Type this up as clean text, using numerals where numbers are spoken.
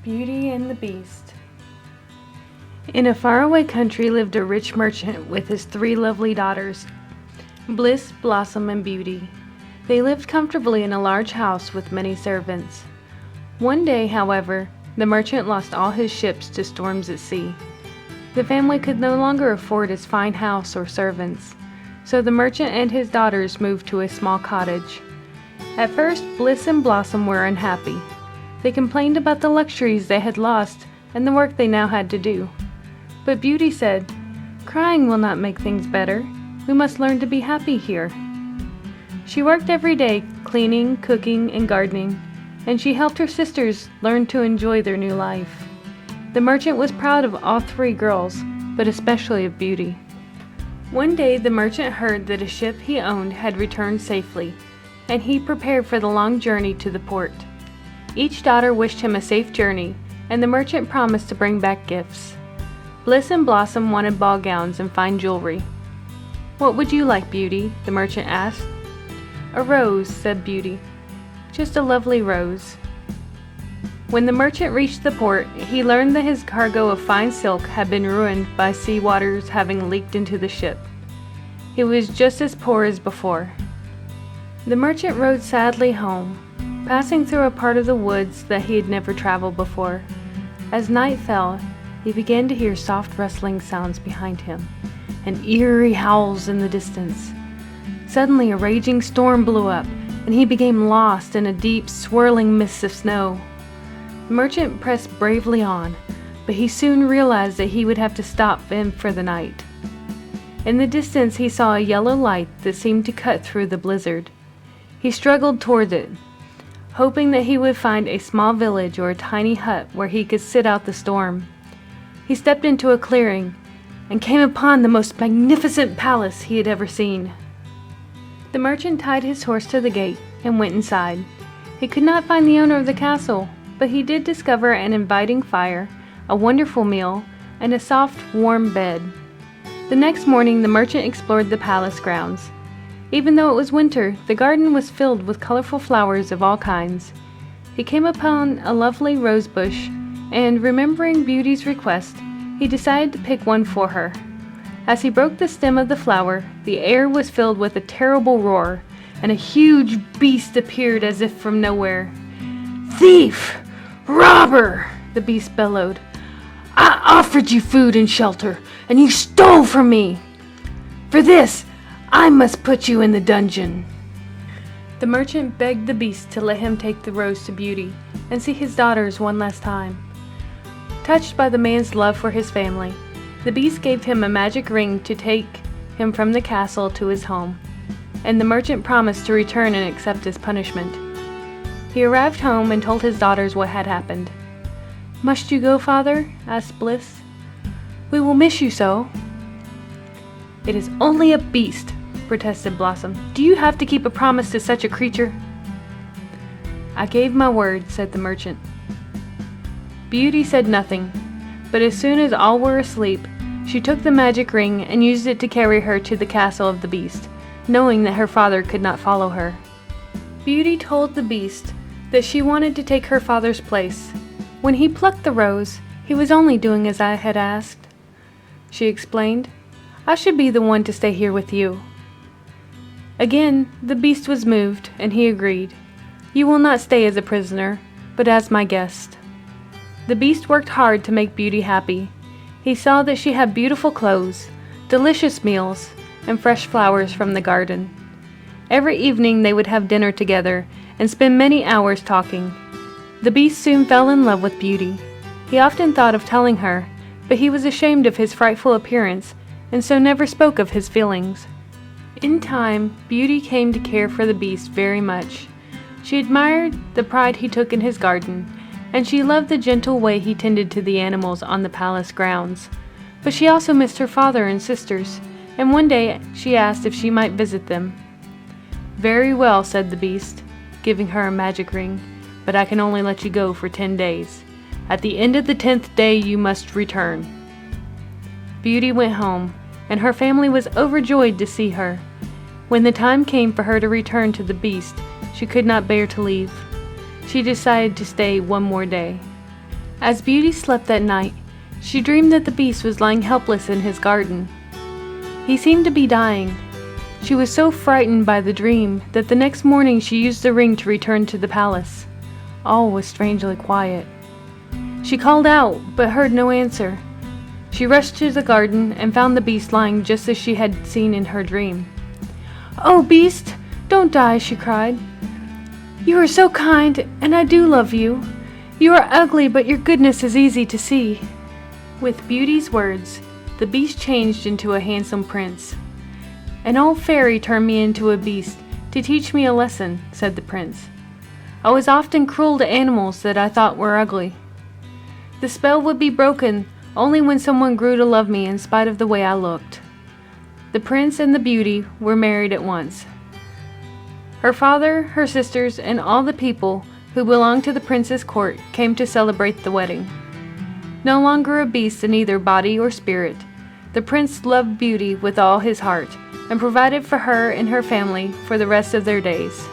Beauty and the Beast. In a faraway country lived a rich merchant with his 3 lovely daughters, Bliss, Blossom, and Beauty. They lived comfortably in a large house with many servants. One day, however, the merchant lost all his ships to storms at sea. The family could no longer afford his fine house or servants, so the merchant and his daughters moved to a small cottage. At first, Bliss and Blossom were unhappy. They complained about the luxuries they had lost and the work they now had to do. But Beauty said, "Crying will not make things better. We must learn to be happy here." She worked every day, cleaning, cooking, and gardening, and she helped her sisters learn to enjoy their new life. The merchant was proud of all 3 girls, but especially of Beauty. One day the merchant heard that a ship he owned had returned safely, and he prepared for the long journey to the port. Each daughter wished him a safe journey, and the merchant promised to bring back gifts. Bliss and Blossom wanted ball gowns and fine jewelry. "What would you like, Beauty?" the merchant asked. "A rose," said Beauty. "Just a lovely rose." When the merchant reached the port, he learned that his cargo of fine silk had been ruined by sea waters having leaked into the ship. He was just as poor as before. The merchant rode sadly home, passing through a part of the woods that he had never traveled before. As night fell, he began to hear soft rustling sounds behind him, and eerie howls in the distance. Suddenly a raging storm blew up, and he became lost in a deep, swirling mist of snow. The merchant pressed bravely on, but he soon realized that he would have to stop in for the night. In the distance he saw a yellow light that seemed to cut through the blizzard. He struggled toward it, hoping that he would find a small village or a tiny hut where he could sit out the storm. He stepped into a clearing and came upon the most magnificent palace he had ever seen. The merchant tied his horse to the gate and went inside. He could not find the owner of the castle, but he did discover an inviting fire, a wonderful meal, and a soft, warm bed. The next morning the merchant explored the palace grounds. Even though it was winter, the garden was filled with colorful flowers of all kinds. He came upon a lovely rose bush, and remembering Beauty's request, he decided to pick one for her. As he broke the stem of the flower, the air was filled with a terrible roar, and a huge beast appeared as if from nowhere. "Thief! Robber!" the beast bellowed. "I offered you food and shelter, and you stole from me. For this, I must put you in the dungeon." The merchant begged the beast to let him take the rose to Beauty and see his daughters one last time. Touched by the man's love for his family, the beast gave him a magic ring to take him from the castle to his home, and the merchant promised to return and accept his punishment. He arrived home and told his daughters what had happened. "Must you go, father?" asked Bliss. "We will miss you so." "It is only a beast," protested Blossom. "Do you have to keep a promise to such a creature?" "I gave my word," said the merchant. Beauty said nothing, but as soon as all were asleep, she took the magic ring and used it to carry her to the castle of the beast, knowing that her father could not follow her. Beauty told the beast that she wanted to take her father's place. When he plucked the rose, he was only doing as I had asked. She explained, "I should be the one to stay here with you." Again, the beast was moved, and he agreed. "You will not stay as a prisoner, but as my guest." The beast worked hard to make Beauty happy. He saw that she had beautiful clothes, delicious meals, and fresh flowers from the garden. Every evening they would have dinner together and spend many hours talking. The beast soon fell in love with Beauty. He often thought of telling her, but he was ashamed of his frightful appearance and so never spoke of his feelings. In time, Beauty came to care for the beast very much. She admired the pride he took in his garden, and she loved the gentle way he tended to the animals on the palace grounds. But she also missed her father and sisters, and one day she asked if she might visit them. "Very well," said the beast, giving her a magic ring, "but I can only let you go for 10 days. At the end of the 10th day you must return." Beauty went home, and her family was overjoyed to see her. When the time came for her to return to the beast, she could not bear to leave. She decided to stay one more day. As Beauty slept that night, she dreamed that the Beast was lying helpless in his garden. He seemed to be dying. She was so frightened by the dream that the next morning she used the ring to return to the palace. All was strangely quiet. She called out, but heard no answer. She rushed to the garden and found the Beast lying just as she had seen in her dream. "Oh, Beast, don't die," she cried. "You are so kind, and I do love you. You are ugly, but your goodness is easy to see." With Beauty's words, the Beast changed into a handsome prince. "An old fairy turned me into a beast to teach me a lesson," said the prince. "I was often cruel to animals that I thought were ugly. The spell would be broken only when someone grew to love me in spite of the way I looked." The prince and the beauty were married at once. Her father, her sisters, and all the people who belonged to the prince's court came to celebrate the wedding. No longer a beast in either body or spirit, the prince loved Beauty with all his heart and provided for her and her family for the rest of their days.